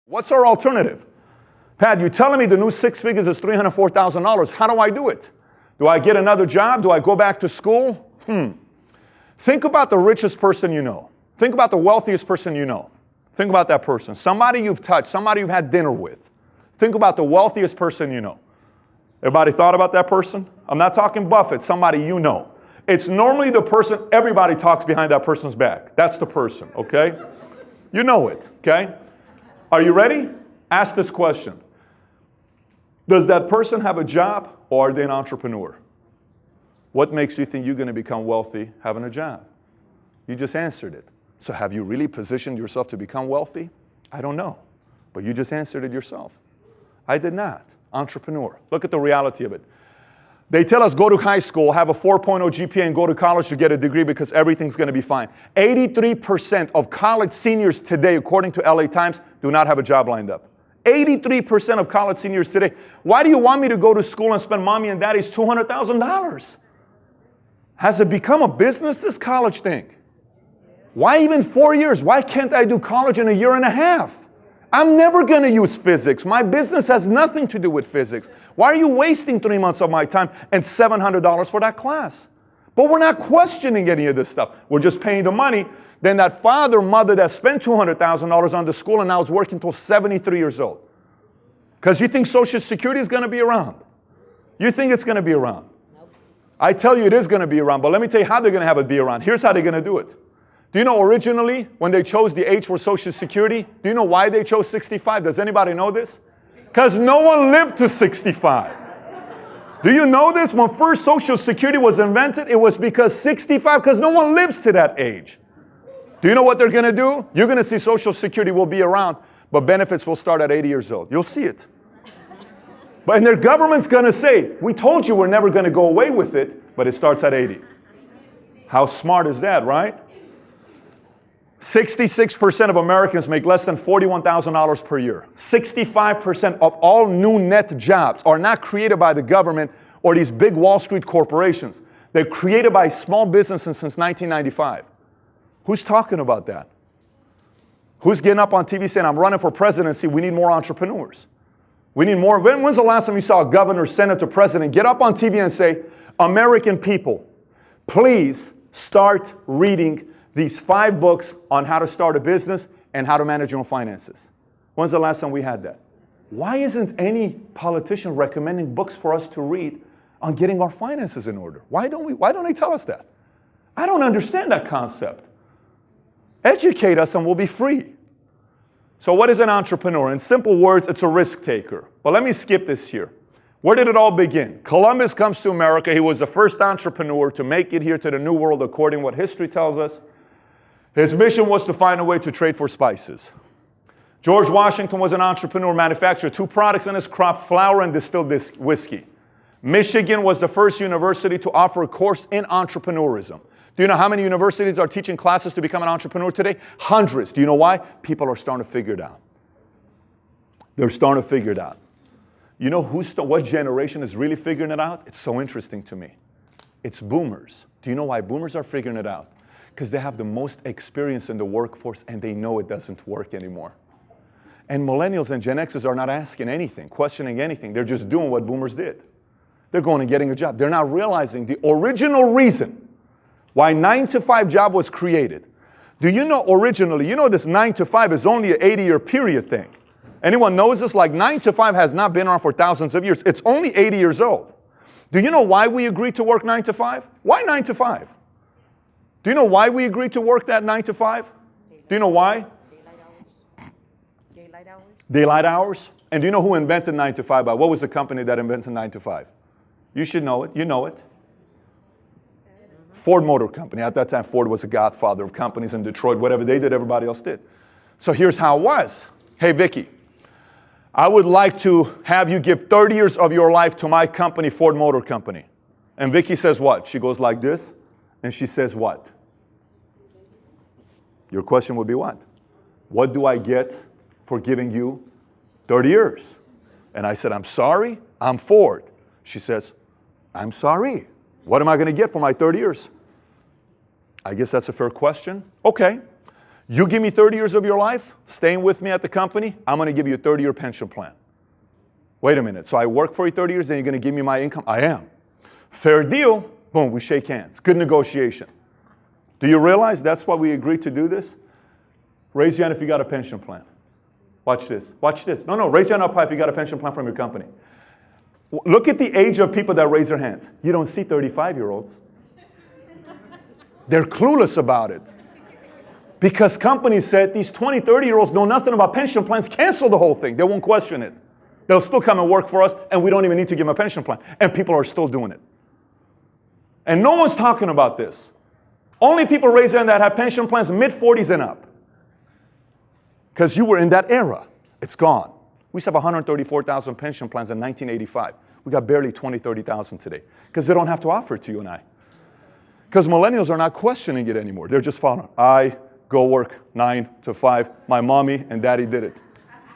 What's our alternative? Pat, you're telling me the new six figures is $304,000. How do I do it? Do I get another job? Do I go back to school? Think about the richest person you know. Think about the wealthiest person you know. Think about that person. Somebody you've touched, somebody you've had dinner with. Think about the wealthiest person you know. Everybody thought about that person? I'm not talking Buffett, somebody you know. It's normally the person everybody talks behind that person's back. That's the person, okay? You know it, okay? Are you ready? Ask this question. Does that person have a job or are they an entrepreneur? What makes you think you're going to become wealthy having a job? You just answered it. So have you really positioned yourself to become wealthy? I don't know. But you just answered it yourself. I did not. Entrepreneur. Look at the reality of it. They tell us go to high school, have a 4.0 GPA, and go to college to get a degree because everything's going to be fine. 83% of college seniors today, according to LA Times, do not have a job lined up. 83% of college seniors today. Why do you want me to go to school and spend mommy and daddy's $200,000? Has it become a business, this college thing? Why even 4 years? Why can't I do college in a year and a half? I'm never going to use physics. My business has nothing to do with physics. Why are you wasting 3 months of my time and $700 for that class? But we're not questioning any of this stuff. We're just paying the money. Then that father, mother that spent $200,000 on the school and now is working until 73 years old. Because you think Social Security is going to be around. You think it's going to be around. I tell you it is going to be around, but let me tell you how they're going to have it be around. Here's how they're going to do it. Do you know originally when they chose the age for Social Security, do you know why they chose 65? Does anybody know this? Because no one lived to 65. Do you know this? When first Social Security was invented, it was because 65, because no one lives to that age. Do you know what they're going to do? You're going to see Social Security will be around, but benefits will start at 80 years old. You'll see it. But and their government's going to say, we told you we're never going to go away with it, but it starts at 80. How smart is that, right? 66% of Americans make less than $41,000 per year. 65% of all new net jobs are not created by the government or these big Wall Street corporations. They're created by small businesses since 1995. Who's talking about that? Who's getting up on TV saying, I'm running for presidency, we need more entrepreneurs? We need more. When's the last time you saw a governor, senator, president get up on TV and say, American people, please start reading these 5 books on how to start a business and how to manage your own finances? When's the last time we had that? Why isn't any politician recommending books for us to read on getting our finances in order? Why don't they tell us that? I don't understand that concept. Educate us and we'll be free. So what is an entrepreneur? In simple words, it's a risk taker. But let me skip this here. Where did it all begin? Columbus comes to America. He was the first entrepreneur to make it here to the New World, according to what history tells us. His mission was to find a way to trade for spices. George Washington was an entrepreneur, manufactured 2 products in his crop, flour and distilled whiskey. Michigan was the first university to offer a course in entrepreneurism. Do you know how many universities are teaching classes to become an entrepreneur today? Hundreds. Do you know why? People are starting to figure it out. They're starting to figure it out. You know what generation is really figuring it out? It's so interesting to me. It's boomers. Do you know why boomers are figuring it out? Because they have the most experience in the workforce and they know it doesn't work anymore. And millennials and Gen Xers are not asking anything, questioning anything. They're just doing what boomers did. They're going and getting a job. They're not realizing the original reason why 9-to-5 job was created. Do you know originally, this 9-to-5 is only an 80-year period thing. Anyone knows this? Like 9-to-5 has not been around for thousands of years. It's only 80 years old. Do you know why we agreed to work 9-to-5? Why 9-to-5? Do you know why we agreed to work that 9-to-5? Do you know why? Daylight hours. Daylight hours. And do you know who invented 9-to-5? What was the company that invented 9-to-5? You should know it. You know it. Ford Motor Company. At that time, Ford was a godfather of companies in Detroit. Whatever they did, everybody else did. So here's how it was. Hey, Vicky, I would like to have you give 30 years of your life to my company, Ford Motor Company. And Vicky says what? She goes like this, and she says what? Your question would be what? What do I get for giving you 30 years? And I said, I'm sorry, I'm Ford. She says, I'm sorry. What am I going to get for my 30 years? I guess that's a fair question. Okay. You give me 30 years of your life, staying with me at the company, I'm going to give you a 30-year pension plan. Wait a minute, so I work for you 30 years, then you're going to give me my income? I am. Fair deal, boom, we shake hands. Good negotiation. Do you realize that's why we agreed to do this? Raise your hand if you got a pension plan. Watch this. Watch this. No, raise your hand up high if you got a pension plan from your company. Look at the age of people that raise their hands. You don't see 35-year-olds. They're clueless about it. Because companies said these 20, 30-year-olds know nothing about pension plans, cancel the whole thing. They won't question it. They'll still come and work for us, and we don't even need to give them a pension plan. And people are still doing it. And no one's talking about this. Only people raise their hand that have pension plans mid-40s and up. Because you were in that era. It's gone. We used to have 134,000 pension plans in 1985. We got barely 20, 30,000 today. Because they don't have to offer it to you and I. Because millennials are not questioning it anymore. They're just following. I go work 9 to 5. My mommy and daddy did it.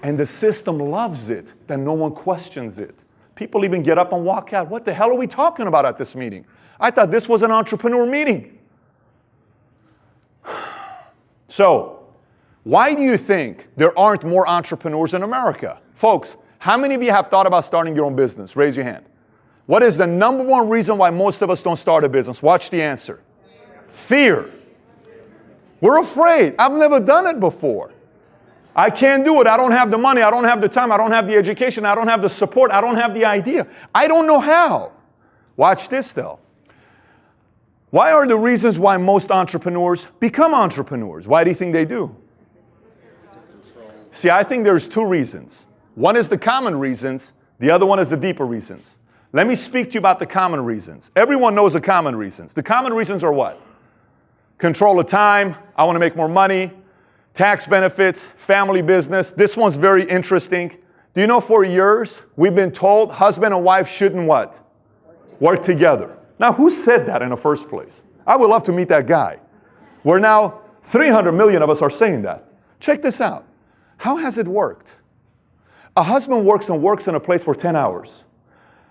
And the system loves it, that no one questions it. People even get up and walk out. What the hell are we talking about at this meeting? I thought this was an entrepreneur meeting. So, why do you think there aren't more entrepreneurs in America? Folks, how many of you have thought about starting your own business? Raise your hand. What is the number one reason why most of us don't start a business? Watch the answer. Fear. We're afraid. I've never done it before. I can't do it. I don't have the money. I don't have the time. I don't have the education. I don't have the support. I don't have the idea. I don't know how. Watch this though. Why are the reasons why most entrepreneurs become entrepreneurs? Why do you think they do? See, I think there's two reasons. One is the common reasons. The other one is the deeper reasons. Let me speak to you about the common reasons. Everyone knows the common reasons. The common reasons are what? Control of time. I want to make more money. Tax benefits. Family business. This one's very interesting. Do you know for years we've been told husband and wife shouldn't what? Work together. Now, who said that in the first place? I would love to meet that guy. We're now 300 million of us are saying that. Check this out. How has it worked? A husband works in a place for 10 hours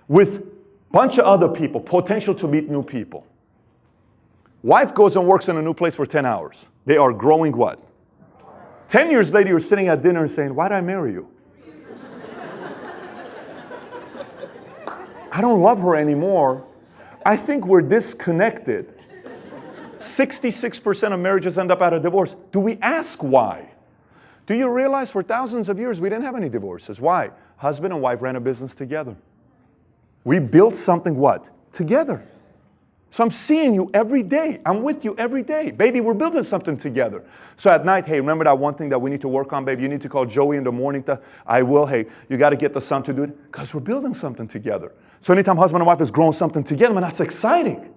with a bunch of other people, potential to meet new people. Wife goes and works in a new place for 10 hours. They are growing what? 10 years later, you're sitting at dinner and saying, why did I marry you? I don't love her anymore. I think we're disconnected. 66% of marriages end up at a divorce. Do we ask why? Do you realize for thousands of years we didn't have any divorces? Why? Husband and wife ran a business together. We built something what? Together. So I'm seeing you every day. I'm with you every day. Baby, we're building something together. So at night, hey, remember that one thing that we need to work on, baby? You need to call Joey in the morning. I will. Hey, you got to get the son to do it. Because we're building something together. So anytime husband and wife is growing something together, man, that's exciting.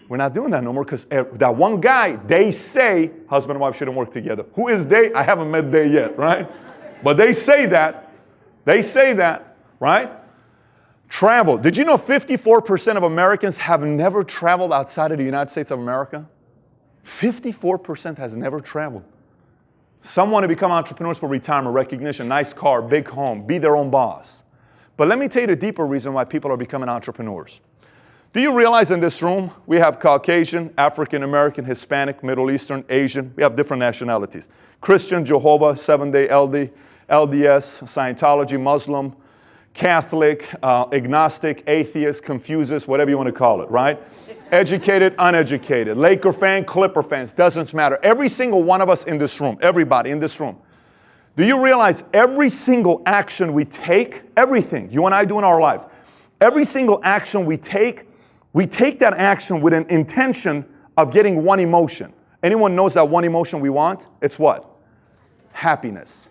We're not doing that no more because that one guy, they say husband and wife shouldn't work together. Who is they? I haven't met they yet, right? But they say that. They say that, right? Travel. Did you know 54% of Americans have never traveled outside of the United States of America? 54% has never traveled. Some want to become entrepreneurs for retirement, recognition, nice car, big home, be their own boss. But let me tell you the deeper reason why people are becoming entrepreneurs. Do you realize in this room, we have Caucasian, African American, Hispanic, Middle Eastern, Asian. We have different nationalities. Christian, Jehovah, Seventh-day LDS, Scientology, Muslim, Catholic, agnostic, atheist, Confucius, whatever you want to call it, right? Educated, uneducated, Laker fan, Clipper fans, doesn't matter. Every single one of us in this room, everybody in this room. Do you realize every single action we take, everything you and I do in our lives, every single action we take that action with an intention of getting one emotion. Anyone knows that one emotion we want? It's what? Happiness.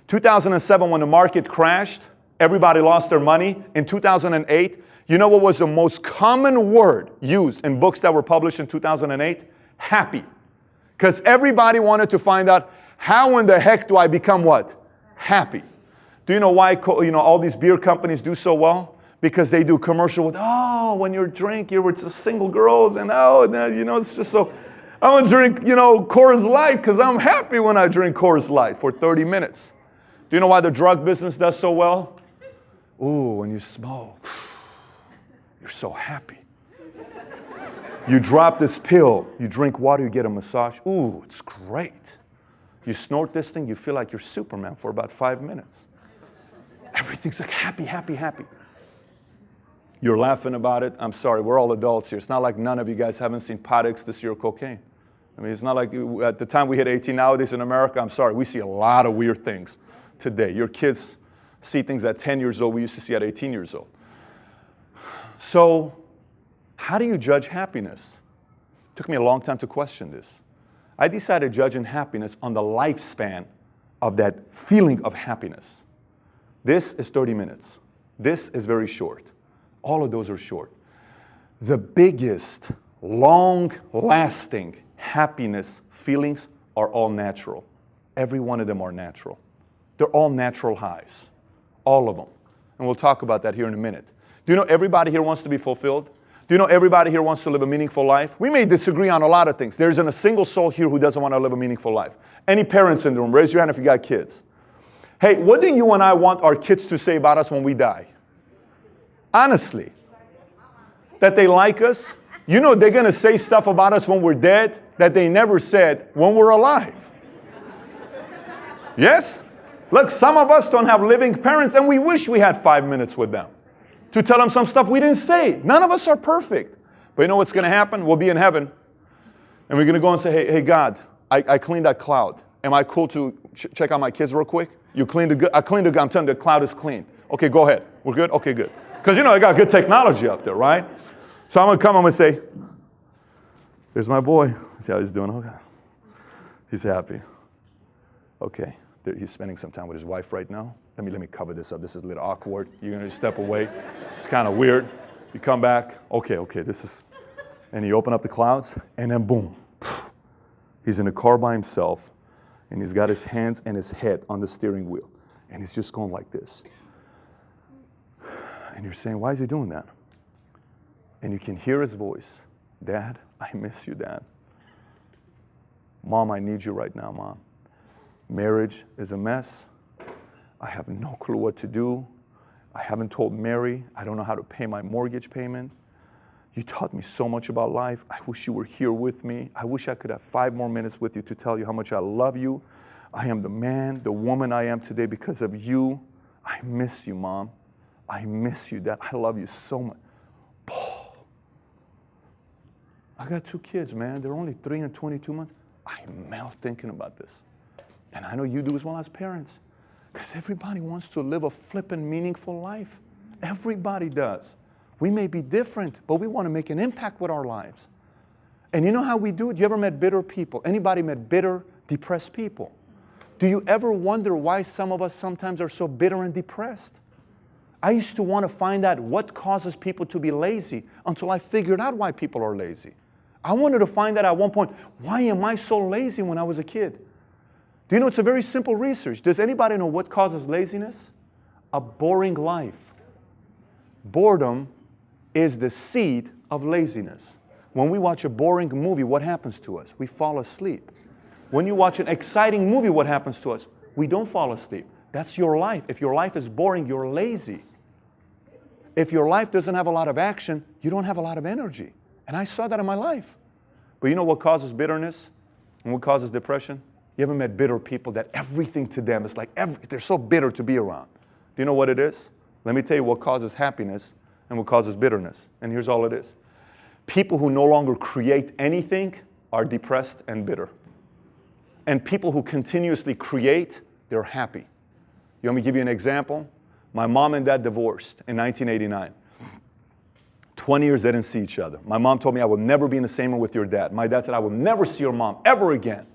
2007, when the market crashed, everybody lost their money. In 2008, you know what was the most common word used in books that were published in 2008? Happy. Because everybody wanted to find out, how in the heck do I become what? Happy. Do you know why all these beer companies do so well? Because they do commercial with, when you're drinking, you're with single girls, and it's just so, I'm going to drink, Coors Light because I'm happy when I drink Coors Light for 30 minutes. Do you know why the drug business does so well? Ooh, when you smoke, you're so happy. You drop this pill, you drink water, you get a massage. Ooh, it's great. You snort this thing, you feel like you're Superman for about 5 minutes. Everything's like happy, happy, happy. You're laughing about it. I'm sorry, we're all adults here. It's not like none of you guys haven't seen pot ecstasy or cocaine. I mean, it's not like at the time we hit 18 nowadays in America, I'm sorry, we see a lot of weird things today. Your kids see things at 10 years old we used to see at 18 years old. So, how do you judge happiness? It took me a long time to question this. I decided judging happiness on the lifespan of that feeling of happiness. This is 30 minutes. This is very short. All of those are short. The biggest, long-lasting happiness feelings are all natural. Every one of them are natural. They're all natural highs. All of them. And we'll talk about that here in a minute. Do you know everybody here wants to be fulfilled? Do you know everybody here wants to live a meaningful life? We may disagree on a lot of things. There isn't a single soul here who doesn't want to live a meaningful life. Any parents in the room, raise your hand if you got kids. Hey, what do you and I want our kids to say about us when we die? Honestly. That they like us? You know they're going to say stuff about us when we're dead that they never said when we're alive. Yes? Look, some of us don't have living parents and we wish we had 5 minutes with them to tell them some stuff we didn't say. None of us are perfect. But you know what's going to happen? We'll be in heaven and we're going to go and say, hey God, I cleaned that cloud. Am I cool to check out my kids real quick? You cleaned the good. I cleaned the good. I'm telling you, the cloud is clean. Okay, go ahead. We're good? Okay, good. Because you know, I got good technology up there, right? So I'm going to come, I'm going to say, there's my boy. See how he's doing? Okay. He's happy. Okay. He's spending some time with his wife right now. Let me cover this up. This is a little awkward. You're going to step away. It's kind of weird. You come back. Okay, this is, and you open up the clouds, and then boom. He's in the car by himself, and he's got his hands and his head on the steering wheel, and he's just going like this. And you're saying, why is he doing that? And you can hear his voice. Dad, I miss you, Dad. Mom, I need you right now, Mom. Marriage is a mess. I have no clue what to do. I haven't told Mary. I don't know how to pay my mortgage payment. You taught me so much about life. I wish you were here with me. I wish I could have 5 more minutes with you to tell you how much I love you. I am the man, the woman I am today because of you. I miss you, Mom. I miss you, Dad. I love you so much. I got 2 kids, man. They're only 3 and 22 months. I melt thinking about this. And I know you do as well as parents. Because everybody wants to live a flippin' meaningful life. Everybody does. We may be different, but we want to make an impact with our lives. And you know how we do it? You ever met bitter people? Anybody met bitter, depressed people? Do you ever wonder why some of us sometimes are so bitter and depressed? I used to want to find out what causes people to be lazy until I figured out why people are lazy. I wanted to find out at one point, why am I so lazy when I was a kid? Do you know, it's a very simple research. Does anybody know what causes laziness? A boring life. Boredom is the seed of laziness. When we watch a boring movie, what happens to us? We fall asleep. When you watch an exciting movie, what happens to us? We don't fall asleep. That's your life. If your life is boring, you're lazy. If your life doesn't have a lot of action, you don't have a lot of energy. And I saw that in my life. But you know what causes bitterness and what causes depression? You ever met bitter people that everything to them is like, they're so bitter to be around? Do you know what it is? Let me tell you what causes happiness and what causes bitterness. And here's all it is. People who no longer create anything are depressed and bitter. And people who continuously create, they're happy. You want me to give you an example? My mom and dad divorced in 1989. 20 years they didn't see each other. My mom told me, I will never be in the same room with your dad. My dad said, I will never see your mom ever again.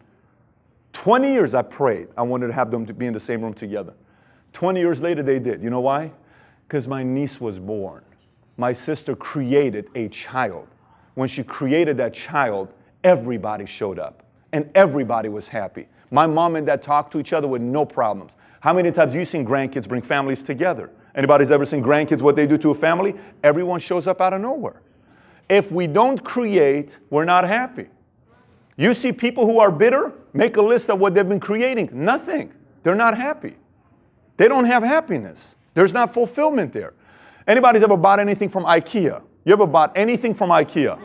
20 years I prayed. I wanted to have them to be in the same room together. 20 years later they did. You know why? Because my niece was born. My sister created a child. When she created that child, everybody showed up. And everybody was happy. My mom and dad talked to each other with no problems. How many times have you seen grandkids bring families together? Anybody's ever seen grandkids, what they do to a family? Everyone shows up out of nowhere. If we don't create, we're not happy. You see people who are bitter, make a list of what they've been creating. Nothing. They're not happy. They don't have happiness. There's not fulfillment there. Anybody's ever bought anything from IKEA? You ever bought anything from IKEA?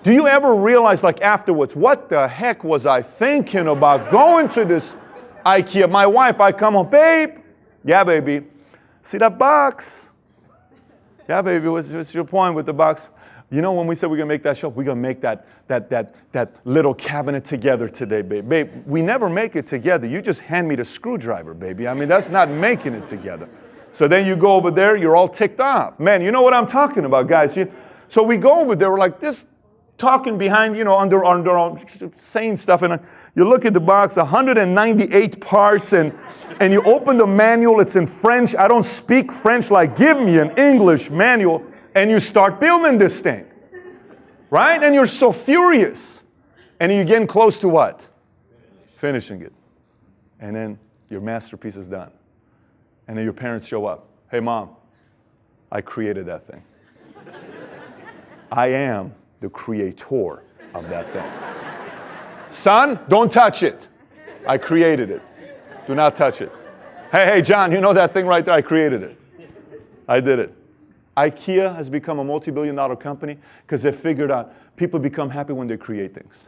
Do you ever realize, like afterwards, what the heck was I thinking about going to this IKEA? My wife, I come home, babe. Yeah, baby. See that box? Yeah, baby, what's your point with the box? You know, when we said we're going to make that shelf, we're going to make that little cabinet together today, babe. Babe, we never make it together. You just hand me the screwdriver, baby. I mean, that's not making it together. So then you go over there, you're all ticked off. Man, you know what I'm talking about, guys. So we go over there, we're like this, talking behind, under saying stuff. And you look at the box, 198 parts, and you open the manual, it's in French. I don't speak French, like give me an English manual. And you start building this thing, right? And you're so furious. And you're getting close to what? Finishing it. And then your masterpiece is done. And then your parents show up. Hey, Mom, I created that thing. I am the creator of that thing. Son, don't touch it. I created it. Do not touch it. Hey, John, you know that thing right there? I created it. I did it. IKEA has become a multi-billion-dollar company because they figured out people become happy when they create things.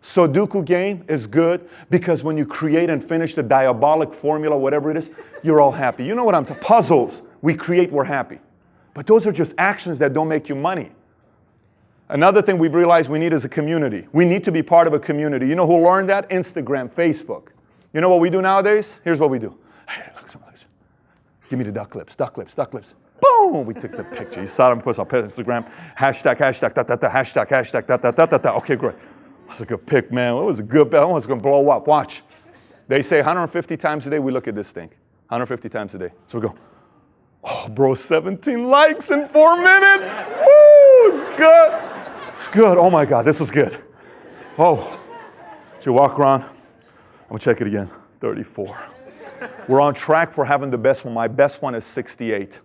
Sudoku game is good because when you create and finish the diabolic formula, whatever it is, you're all happy. You know what I'm talking about? Puzzles, we create, we're happy. But those are just actions that don't make you money. Another thing we've realized we need is a community. We need to be part of a community. You know who learned that? Instagram, Facebook. You know what we do nowadays? Here's what we do. Hey, look. Give me the duck lips. Boom! We took the picture. You saw them post on Instagram. Hashtag, hashtag. Okay, great. That was a good pic, man. It was a good bet. It's going to blow up. Watch. They say 150 times a day we look at this thing. 150 times a day. So we go, oh, bro, 17 likes in 4 minutes. Woo! It's good. It's good. Oh, my God. This is good. Oh. So you walk around. I'm going to check it again. 34. We're on track for having the best one. My best one is 68.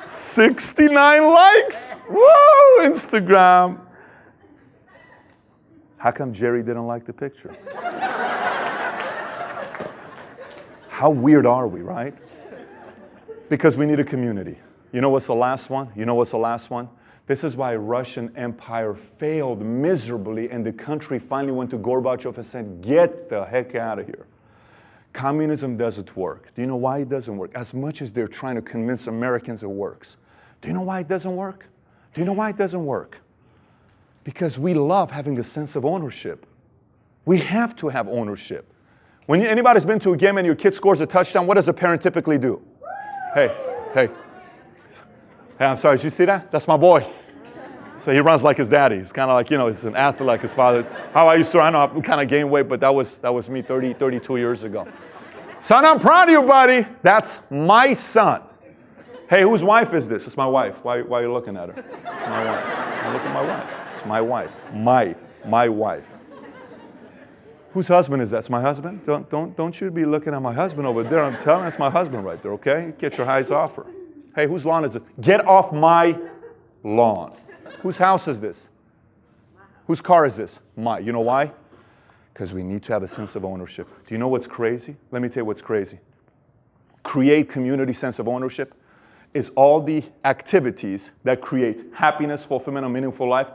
69 likes. Whoa, Instagram. How come Jerry didn't like the picture? How weird are we, right? Because we need a community. You know what's the last one? This is why Russian Empire failed miserably and the country finally went to Gorbachev and said, get the heck out of here. Communism doesn't work. Do you know why it doesn't work? As much as they're trying to convince Americans it works. Do you know why it doesn't work? Because we love having a sense of ownership. We have to have ownership. When anybody's been to a game and your kid scores a touchdown, what does a parent typically do? Hey, I'm sorry, did you see that? That's my boy. So he runs like his daddy. He's kind of like, he's an athlete like his father. How are you, sir? I know I'm kind of gained weight, but that was me 32 years ago. Son, I'm proud of you, buddy. That's my son. Hey, whose wife is this? It's my wife. Why are you looking at her? It's my wife. Look at my wife. It's my wife. My wife. Whose husband is that? It's my husband? Don't you be looking at my husband over there. I'm telling you, it's my husband right there, okay? Get your eyes off her. Hey, whose lawn is it? Get off my lawn. Whose house is this? Whose car is this? You know why? Because we need to have a sense of ownership. Do you know what's crazy? Let me tell you what's crazy. Create community sense of ownership is all the activities that create happiness, fulfillment, and meaningful life.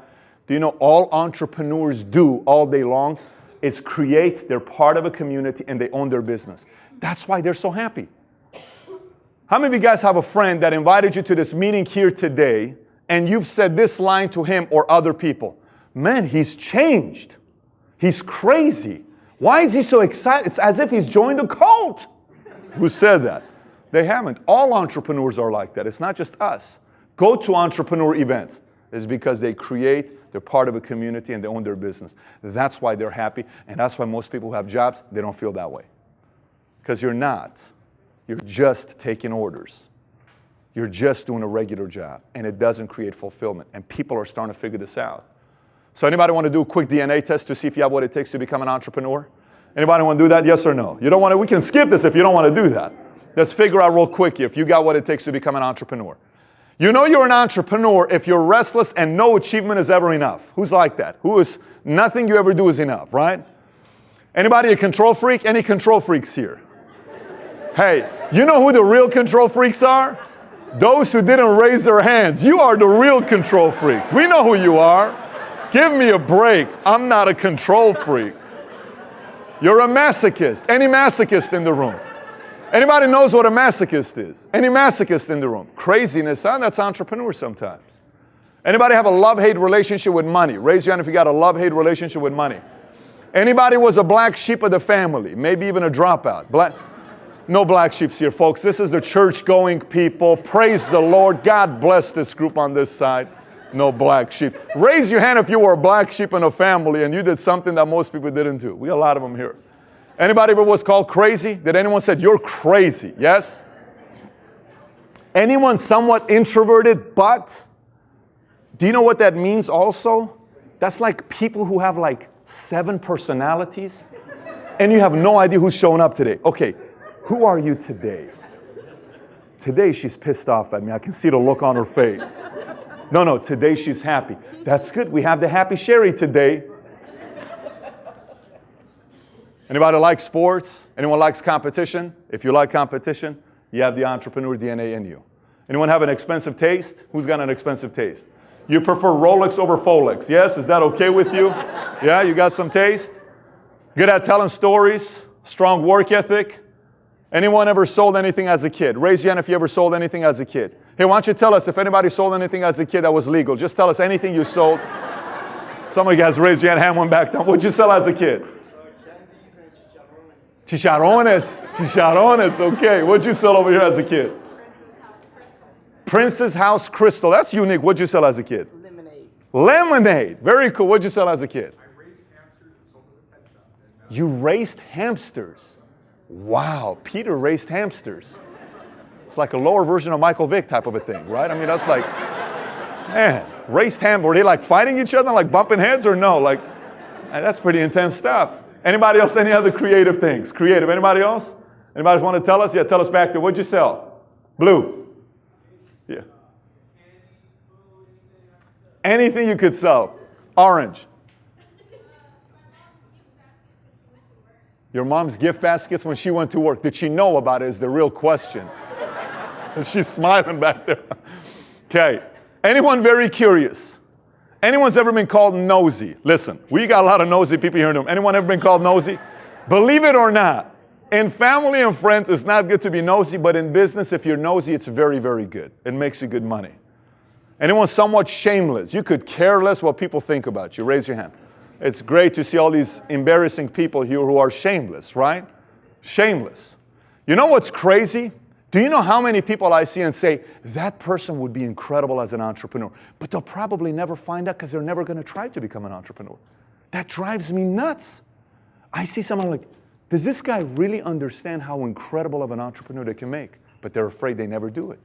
Do you know all entrepreneurs do all day long is create, they're part of a community, and they own their business. That's why they're so happy. How many of you guys have a friend that invited you to this meeting here today, and you've said this line to him or other people? Man, he's changed. He's crazy. Why is he so excited? It's as if he's joined a cult. Who said that? They haven't. All entrepreneurs are like that. It's not just us. Go to entrepreneur events. It's because they create, they're part of a community, and they own their business. That's why they're happy, and that's why most people who have jobs, they don't feel that way. Because you're not. You're just taking orders. You're just doing a regular job, and it doesn't create fulfillment. And people are starting to figure this out. So anybody want to do a quick DNA test to see if you have what it takes to become an entrepreneur? Anybody want to do that? Yes or no? You don't want to? We can skip this if you don't want to do that. Let's figure out real quick if you got what it takes to become an entrepreneur. You know you're an entrepreneur if you're restless and no achievement is ever enough. Who's like that? Who is nothing you ever do is enough, right? Anybody a control freak? Any control freaks here? Hey, you know who the real control freaks are? Those who didn't raise their hands. You are the real control freaks. We know who you are. Give me a break. I'm not a control freak. You're a masochist. Any masochist in the room? Anybody knows what a masochist is? Any masochist in the room? Craziness, huh? That's entrepreneur sometimes. Anybody have a love-hate relationship with money? Raise your hand if you got a love-hate relationship with money. Anybody was a black sheep of the family? Maybe even a dropout? No black sheeps here, folks. This is the church-going people. Praise the Lord. God bless this group on this side. No black sheep. Raise your hand if you were a black sheep in a family and you did something that most people didn't do. We got a lot of them here. Anybody ever was called crazy? Did anyone say, you're crazy? Yes? Anyone somewhat introverted, but do you know what that means also? That's like people who have like 7 personalities and you have no idea who's showing up today. Okay, who are you today? Today she's pissed off at me. I can see the look on her face. No, today she's happy. That's good. We have the happy Sherry today. Anybody like sports? Anyone likes competition? If you like competition, you have the entrepreneur DNA in you. Anyone have an expensive taste? Who's got an expensive taste? You prefer Rolex over Folex? Yes? Is that okay with you? Yeah, you got some taste? Good at telling stories? Strong work ethic? Anyone ever sold anything as a kid? Raise your hand if you ever sold anything as a kid. Hey, why don't you tell us if anybody sold anything as a kid that was legal? Just tell us anything you sold. Some of you guys raised your hand one back down. What'd you sell as a kid? Chicharrones. Chicharrones, okay. What'd you sell over here as a kid? Princess House Crystal. That's unique. What'd you sell as a kid? Lemonade. Lemonade. Very cool. What'd you sell as a kid? I raised hamsters and sold them at the pet shop. You raised hamsters. Wow. Peter raised hamsters. It's like a lower version of Michael Vick type of a thing, right? I mean, that's like, man, raised hamsters. Were they like fighting each other, like bumping heads or no? Like, that's pretty intense stuff. Anybody else, any other creative things? Creative. Anybody else? Anybody want to tell us? Yeah, tell us back there. What'd you sell? Blue. Yeah. Anything you could sell. Orange. Your mom's gift baskets when she went to work. Did she know about it is the real question. She's smiling back there. Okay. Anyone very curious? Anyone's ever been called nosy? Listen, we got a lot of nosy people here in the room. Anyone ever been called nosy? Believe it or not, in family and friends, it's not good to be nosy, but in business, if you're nosy, it's very, very good. It makes you good money. Anyone somewhat shameless? You could care less what people think about you. Raise your hand. It's great to see all these embarrassing people here who are shameless, right? Shameless. You know what's crazy? Do you know how many people I see and say, that person would be incredible as an entrepreneur, but they'll probably never find out because they're never going to try to become an entrepreneur. That drives me nuts. I see someone like, does this guy really understand how incredible of an entrepreneur they can make? But they're afraid they never do it.